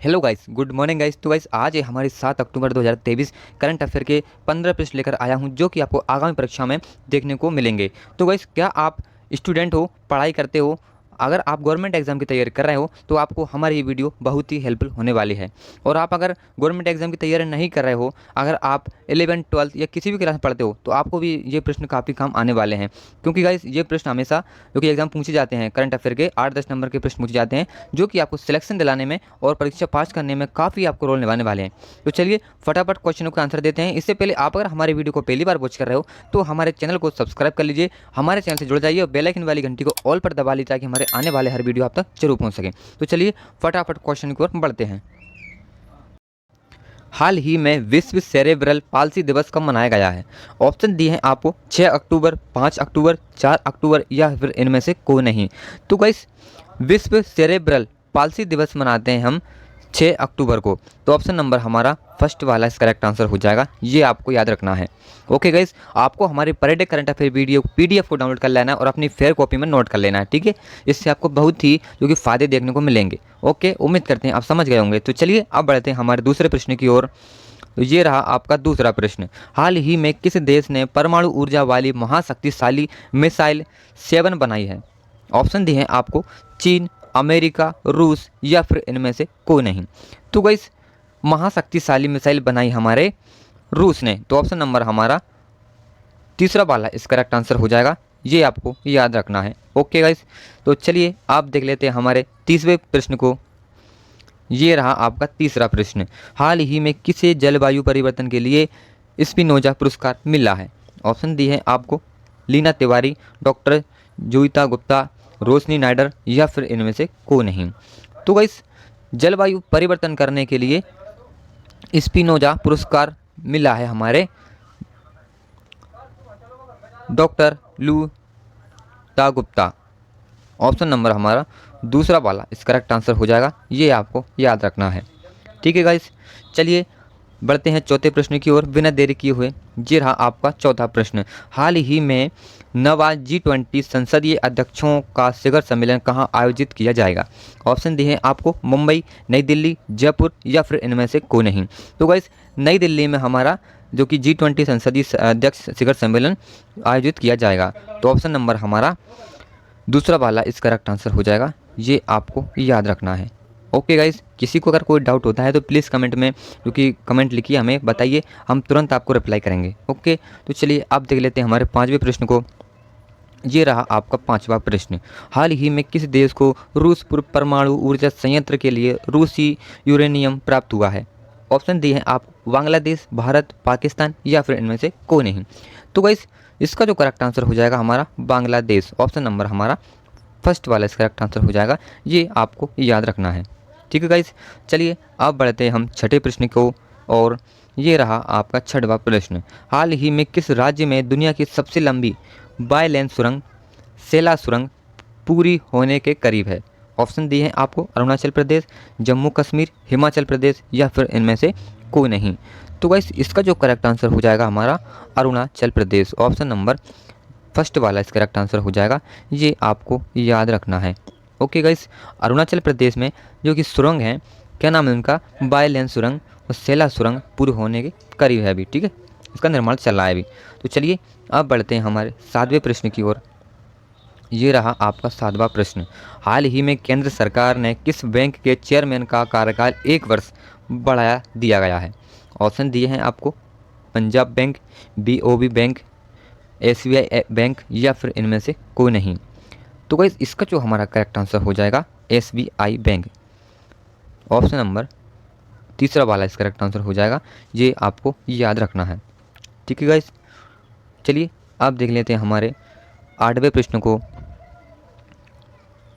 Hello guys, good morning guys. तो guys आज है हमारी 7 अक्टूबर 2023 करंट अफेयर के 15 प्रश्न लेकर आया हूं जो कि आपको आगामी परीक्षा में देखने को मिलेंगे। तो गाइस क्या आप स्टूडेंट हो, पढ़ाई करते हो? अगर आप गवर्नमेंट एग्जाम की तैयारी कर रहे हो तो आपको हमारी ये वीडियो बहुत ही हेल्पफुल होने वाली है। और आप अगर गवर्नमेंट एग्जाम की तैयारी नहीं कर रहे हो, अगर आप 11 12 या किसी भी क्लास में पढ़ते हो तो आपको भी ये प्रश्न काफ़ी काम आने वाले हैं। क्योंकि गाइस ये प्रश्न हमेशा जो कि एग्जाम पूछे जाते हैं, करंट अफेयर के 8-10 नंबर के प्रश्न पूछे जाते हैं जो कि आपको सिलेक्शन दिलाने में और परीक्षा पास करने में काफ़ी आपको रोल निभाने वाले हैं। तो चलिए फटाफट क्वेश्चनों का आंसर देते हैं। इससे पहले आप अगर हमारे वीडियो को पहली बार वॉच कर रहे हो तो हमारे चैनल को सब्सक्राइब कर लीजिए, हमारे चैनल से जुड़ जाइए और बेल आइकन वाली घंटी को ऑल पर दबा लीजिए ताकि हमारे आने वाले हर वीडियो आप तक जरूर पहुंच सके। तो चलिए फटाफट क्वेश्चन की ओर बढ़ते हैं। हाल ही में विश्व सेरेब्रल पाल्सी दिवस कब मनाया गया है? ऑप्शन दिए हैं आपको 6 अक्टूबर, 5 अक्टूबर, 4 अक्टूबर या फिर इनमें से कोई नहीं। तो गाइस विश्व सेरेब्रल पाल्सी दिवस मनाते हैं हम 6 अक्टूबर को। तो ऑप्शन नंबर हमारा फर्स्ट वाला इस करेक्ट आंसर हो जाएगा, ये आपको याद रखना है। ओके गाइस, आपको हमारी per day current affair video PDF को डाउनलोड कर लेना है और अपनी फेयर कॉपी में नोट कर लेना है, ठीक है। इससे आपको बहुत ही जो कि फ़ायदे देखने को मिलेंगे। ओके, उम्मीद करते हैं आप समझ गए होंगे। तो चलिए अब बढ़ते हैं हमारे दूसरे प्रश्न की ओर। तो ये रहा आपका दूसरा प्रश्न। हाल ही में किस देश ने परमाणु ऊर्जा वाली महाशक्तिशाली मिसाइल 7 बनाई है? ऑप्शन दिए हैं आपको चीन, अमेरिका, रूस या फिर इनमें से कोई नहीं। तो गाइस महाशक्तिशाली मिसाइल बनाई हमारे रूस ने। तो ऑप्शन नंबर हमारा तीसरा वाला इस करेक्ट आंसर हो जाएगा, ये आपको याद रखना है। ओके गाइस, तो चलिए आप देख लेते हैं हमारे तीसरे प्रश्न को। ये रहा आपका तीसरा प्रश्न। हाल ही में किसे जलवायु परिवर्तन के लिए स्पिनोजा पुरस्कार मिला है? ऑप्शन दिए हैं आपको लीना तिवारी, डॉक्टर जोईता गुप्ता, रोशनी नायडर या फिर इनमें से कोई नहीं। तो गाइस जलवायु परिवर्तन करने के लिए स्पिनोजा पुरस्कार मिला है हमारे डॉक्टर लूता गुप्ता। ऑप्शन नंबर हमारा दूसरा वाला इस करेक्ट आंसर हो जाएगा, ये आपको याद रखना है। ठीक है गाइस, चलिए बढ़ते हैं चौथे प्रश्न की ओर बिना देरी किए हुए। ये रहा आपका चौथा प्रश्न। हाल ही में नवा G20 संसदीय अध्यक्षों का शिखर सम्मेलन कहाँ आयोजित किया जाएगा? ऑप्शन दिए हैं आपको मुंबई, नई दिल्ली, जयपुर या फिर इनमें से कोई नहीं। तो गाइस नई दिल्ली में हमारा जो कि G20 संसदीय अध्यक्ष शिखर सम्मेलन आयोजित किया जाएगा। तो ऑप्शन नंबर हमारा दूसरा वाला इस करेक्ट आंसर हो जाएगा, ये आपको याद रखना है। ओके गाइस, किसी को अगर कोई डाउट होता है तो प्लीज़ कमेंट में जो कि कमेंट लिखिए, हमें बताइए, हम तुरंत आपको रिप्लाई करेंगे। ओके, तो चलिए आप देख लेते हैं हमारे पांचवें प्रश्न को। ये रहा आपका पांचवा प्रश्न। हाल ही में किस देश को रूस पूर्व परमाणु ऊर्जा संयंत्र के लिए रूसी यूरेनियम प्राप्त हुआ है? ऑप्शन दिए हैं आप बांग्लादेश, भारत, पाकिस्तान या फिर इनमें से कोई नहीं। तो गाइस इसका जो करेक्ट आंसर हो जाएगा हमारा बांग्लादेश। ऑप्शन नंबर हमारा फर्स्ट वाला इस करेक्ट आंसर हो जाएगा, ये आपको याद रखना है। ठीक है गाइस, चलिए अब बढ़ते हैं हम छठे प्रश्न को। और ये रहा आपका छठवां प्रश्न। हाल ही में किस राज्य में दुनिया की सबसे लंबी बाय लेन सुरंग सेला सुरंग पूरी होने के करीब है? ऑप्शन दिए हैं आपको अरुणाचल प्रदेश, जम्मू कश्मीर, हिमाचल प्रदेश या फिर इनमें से कोई नहीं। तो गाइस इसका जो करेक्ट आंसर हो जाएगा हमारा Arunachal Pradesh. Option number first वाला इस करेक्ट आंसर हो जाएगा, ये आपको याद रखना है। ओके गाइस, अरुणाचल प्रदेश में जो कि सुरंग है, क्या नाम है उनका, बाय लेन सुरंग और सेला सुरंग पूरी होने के करीब है अभी, ठीक है, इसका निर्माण चल रहा है अभी। तो चलिए अब बढ़ते हैं हमारे सातवें प्रश्न की ओर। ये रहा आपका सातवां प्रश्न। हाल ही में केंद्र सरकार ने किस बैंक के चेयरमैन का कार्यकाल 1 वर्ष बढ़ाया दिया गया है? ऑप्शन दिए हैं आपको Punjab bank, BOB bank, SBI bank या फिर इनमें से कोई नहीं। तो गाइस इसका जो हमारा करेक्ट आंसर हो जाएगा SBI बैंक। ऑप्शन नंबर तीसरा वाला इस करेक्ट आंसर हो जाएगा, ये आपको याद रखना है। ठीक है गाइस, चलिए आप देख लेते हैं हमारे आठवें प्रश्न को।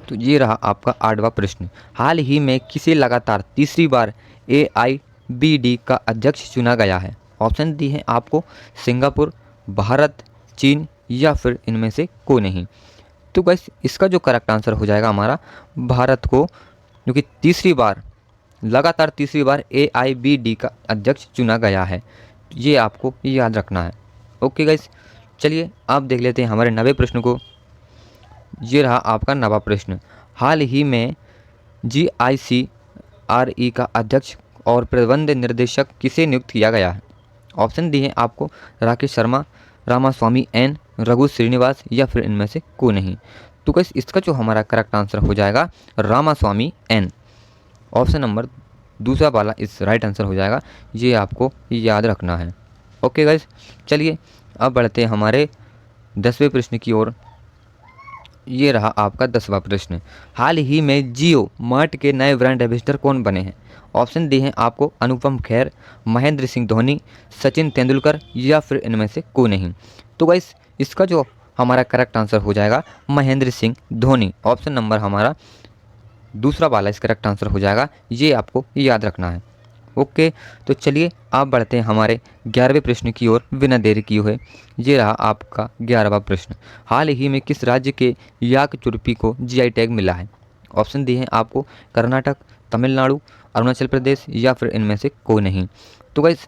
तो ये रहा आपका आठवां प्रश्न। हाल ही में किसे लगातार तीसरी बार AIBD का अध्यक्ष चुना गया है? ऑप्शन दी हैं आपको सिंगापुर, भारत, चीन या फिर इनमें से कोई नहीं। तो गाइस इसका जो करेक्ट आंसर हो जाएगा हमारा भारत को, जो कि लगातार तीसरी बार AIBD का अध्यक्ष चुना गया है, ये आपको याद रखना है। ओके गाइस, चलिए आप देख लेते हैं हमारे नवे प्रश्न को। ये रहा आपका नवा प्रश्न। हाल ही में GIC CSRE का अध्यक्ष और प्रबंध निर्देशक किसे नियुक्त किया गया है? ऑप्शन दी है आपको राकेश शर्मा, रामास्वामी एन, रघु श्रीनिवास या फिर इनमें से कोई नहीं। तो गाइस इसका जो हमारा करेक्ट आंसर हो जाएगा रामास्वामी एन। ऑप्शन नंबर दूसरा वाला इस राइट आंसर हो जाएगा, ये आपको याद रखना है। ओके गाइस, चलिए अब बढ़ते हैं हमारे 10वें प्रश्न की ओर। ये रहा आपका 10वां प्रश्न। हाल ही में जियो मार्ट के नए ब्रांड एम्बेसडर कौन बने हैं? ऑप्शन दिए हैं आपको अनुपम खेर, महेंद्र सिंह धोनी, सचिन तेंदुलकर या फिर इनमें से कोई नहीं। तो गाइस इसका जो हमारा करेक्ट आंसर हो जाएगा महेंद्र सिंह धोनी। ऑप्शन नंबर हमारा दूसरा वाला इस करेक्ट आंसर हो जाएगा, ये आपको याद रखना है। ओके, तो चलिए आप बढ़ते हैं हमारे 11वें प्रश्न की ओर बिना देरी किए हुए। ये रहा आपका 11वां प्रश्न। हाल ही में किस राज्य के याक चुरपी को जीआई टैग मिला है? ऑप्शन दिए हैं आपको कर्नाटक, तमिलनाडु, अरुणाचल प्रदेश या फिर इनमें से कोई नहीं। तो गाइस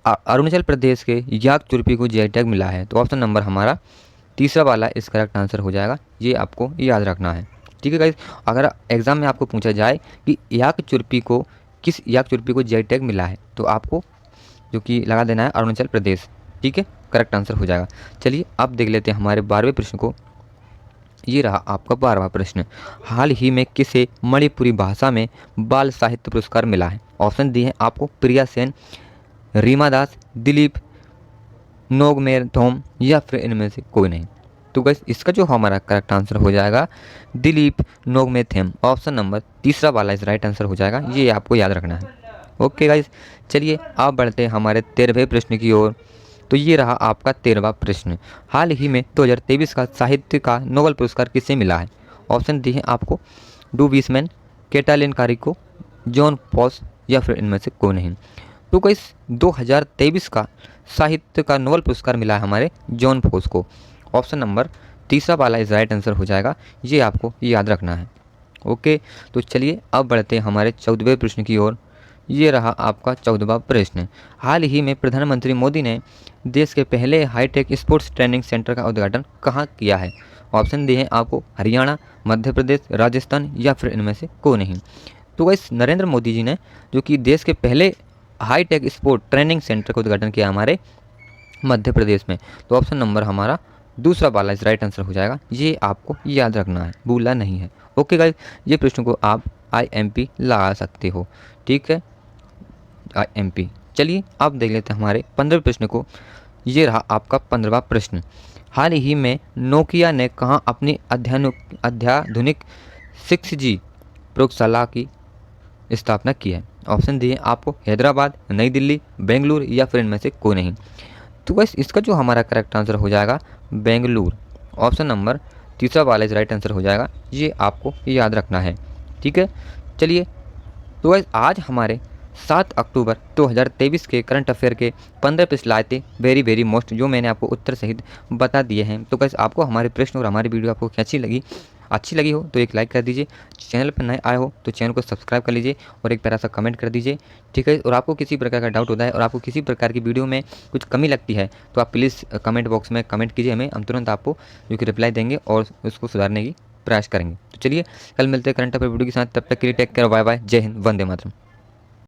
अरुणाचल प्रदेश के याक चुरपी को जीआई टैग मिला है, तो ऑप्शन नंबर हमारा तीसरा वाला इस करेक्ट आंसर हो जाएगा, ये आपको याद रखना है। ठीक है गाइस, अगर एग्जाम में आपको पूछा जाए कि किस याक चुरपी को जीआई टैग मिला है, तो आपको जो कि लगा देना है अरुणाचल प्रदेश। ठीक है, करेक्ट आंसर हो जाएगा। चलिए अब देख लेते हैं हमारे 12वें प्रश्न को। ये रहा आपका 12वां प्रश्न। हाल ही में किसे मणिपुरी भाषा में बाल साहित्य पुरस्कार मिला है? ऑप्शन दिए हैं आपको प्रिया सेन, रीमा दास, दिलीप नोगमेथोम या फिर इनमें से कोई नहीं। तो गाइस इसका जो हमारा करेक्ट आंसर हो जाएगा दिलीप नोगमेथेम। ऑप्शन नंबर तीसरा वाला इस राइट आंसर हो जाएगा, ये आपको याद रखना है। ओके गाइस, चलिए आप बढ़ते हैं हमारे 13वें प्रश्न की ओर। तो ये रहा आपका 13वां प्रश्न। हाल ही में 2023 का साहित्य का नोबेल पुरस्कार किसे मिला है? ऑप्शन दिए हैं आपको Drew Weissman, Katalin Kariko, Jon Fosse या फिर इनमें से कोई नहीं। तो गाइस 2023 का साहित्य का नोबेल पुरस्कार मिला है हमारे जॉन पॉस को। ऑप्शन नंबर तीसरा वाला इस राइट आंसर हो जाएगा, ये आपको याद रखना है। ओके, तो चलिए अब बढ़ते हैं हमारे 14वें प्रश्न की ओर। ये रहा आपका 14वां प्रश्न। हाल ही में प्रधानमंत्री मोदी ने देश के पहले हाईटेक स्पोर्ट्स ट्रेनिंग सेंटर का उद्घाटन कहाँ किया है? ऑप्शन दिए हैं आपको हरियाणा, मध्य प्रदेश, राजस्थान या फिर इनमें से कोई नहीं। तो गाइस नरेंद्र मोदी जी ने जो कि देश के पहले हाईटेक स्पोर्ट ट्रेनिंग सेंटर का उद्घाटन किया हमारे मध्य प्रदेश में, तो ऑप्शन नंबर हमारा दूसरा वाला इस राइट आंसर हो जाएगा, ये आपको याद रखना है, भूलना नहीं है। ओके गाइस, ये प्रश्न को आप IMP लगा सकते हो। ठीक है, IMP। चलिए अब देख लेते हैं हमारे 15वें प्रश्न को। ये रहा आपका 15वां प्रश्न। हाल ही में नोकिया ने कहाँ अपनी अत्याधुनिक 6G प्रयोगशाला की स्थापना की है? ऑप्शन दिए आपको हैदराबाद, नई दिल्ली, बेंगलुरु या फिर इनमें से कोई नहीं। तो बस इसका जो हमारा करेक्ट आंसर हो जाएगा बेंगलुरु। ऑप्शन नंबर तीसरा वाला इस राइट आंसर हो जाएगा, ये आपको याद रखना है। ठीक है, चलिए तो गाइस आज हमारे 7 अक्टूबर 2023 के करंट अफेयर के 15 प्रश्न लाए थे, वेरी मोस्ट, जो मैंने आपको उत्तर सहित बता दिए हैं। तो गाइस आपको हमारे प्रश्न और हमारी वीडियो आपको अच्छी लगी हो तो एक लाइक कर दीजिए, चैनल पर नए आए हो तो चैनल को सब्सक्राइब कर लीजिए और एक प्यारा सा कमेंट कर दीजिए। ठीक है, और आपको किसी प्रकार का डाउट होता है और आपको किसी प्रकार की वीडियो में कुछ कमी लगती है तो आप प्लीज़ कमेंट बॉक्स में कमेंट कीजिए, हम तुरंत आपको जो कि रिप्लाई देंगे और उसको सुधारने की प्रयास करेंगे। तो चलिए कल मिलते हैं करंट अफेयर वीडियो के साथ, तब तक के लिए टेक केयर, बाय बाय, जय हिंद, वंदे मातरम।